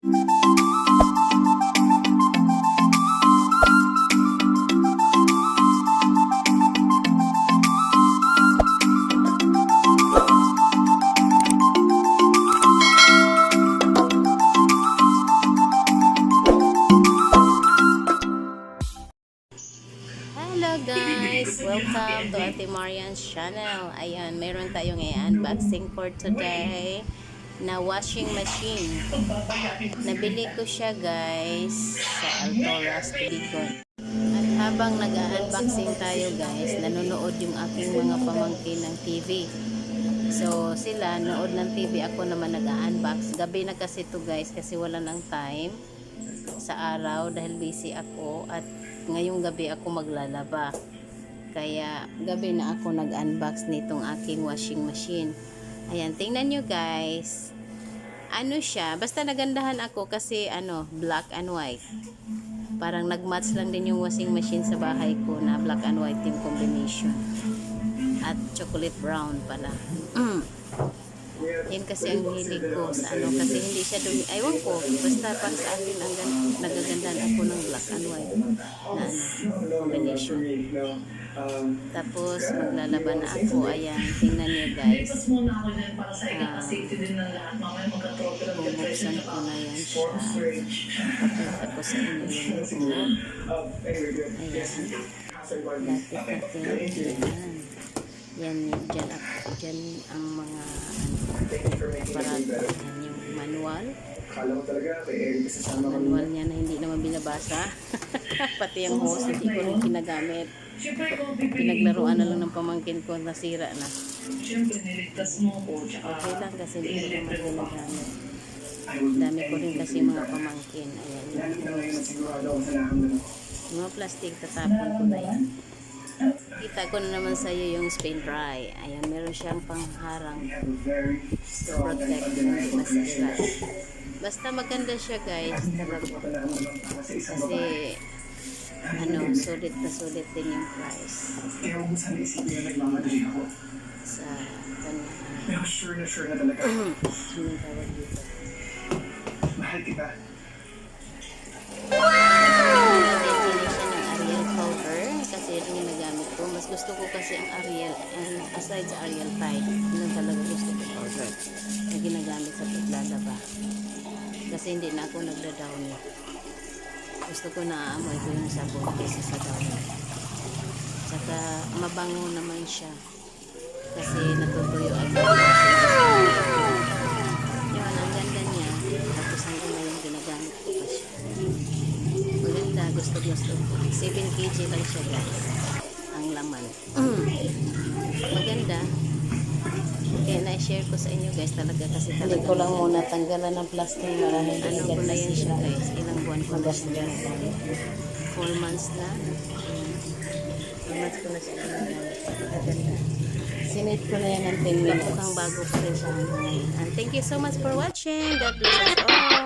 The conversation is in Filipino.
Hello guys! Welcome to Ate Marian's channel. Ayan, meron tayong i-unboxing for today na washing machine. Nabili ko siya guys sa Altoras, Tubigon. At habang nag-unboxing tayo guys, nanonood yung aking mga pamangkin ng TV. So sila, nood ng TV, ako naman nag-unbox. Gabi na kasi to guys kasi wala ng time sa araw dahil busy ako at ngayong gabi ako maglalaba. Kaya gabi na ako nag-unbox nitong aking washing machine. Ayan, tingnan nyo guys. Ano siya, basta nagandahan ako kasi black and white. Parang nag-match lang din yung washing machine sa bahay ko na black and white yung combination. At chocolate brown pala. Yan kasi ang hilig ko sa kasi hindi siya dumi. Aywan ko, basta para sa akin nagagandahan ako ng black and white na combination. Tapos maglalaban na ako. Ayan, tingnan niyo guys. Bumuksan ko na yan siya. Papakita ko sa inyo yung loob. Ayan. Yan, dyan ang mga aparato. Yan yung manual. Manual niya na hindi naman binabasa. Pati yung hose, hindi ko rin ginagamit. Pinaglaruan na lang ng pamangkin ko, nasira na. Okay lang kasi hindi ko naman ginagamit. Dami ko rin kasi mga pamangkin. Ayan, yung mga plastic, tatapon ko na yan. Kita ko na naman sa iyo yung spin dry. Ayan, meron siyang pangharang to protect and masira. Basta maganda siya guys, talaga. Kasi sulit na sulit din yung price sa kanya. Anong tawag dito? Mahal kita. Kasi ito yung nagamit ko. Mas gusto ko kasi ang Ariel, and aside sa Ariel Tide, yun talaga gusto ko powder na ginagamit sa paglalaba. Kasi hindi na ako nagda-down. Gusto ko na aamoy ko yung sabon kaysa sa down. Saka mabango naman siya. Kasi natutuyo agad. Yun, ang ganda niya. Tapos hanggang ngayon ginagamit ko pa siya. Maganda, gusto ko. 7 kg lang siya guys. Ang laman. Maganda. Kaya na-share ko sa inyo guys talaga kasi talaga. Hindi ko lang muna tanggalan ng plastic. Marami ko na yan siya guys. Ilang buwan ko na siya. 4 months na. 4 months ko na siya. Maganda. Sinit ko na yan ng 10 minutes. Mukhang bago pa rin siya hanggang ngayon. And thank you so much for watching. God bless us all.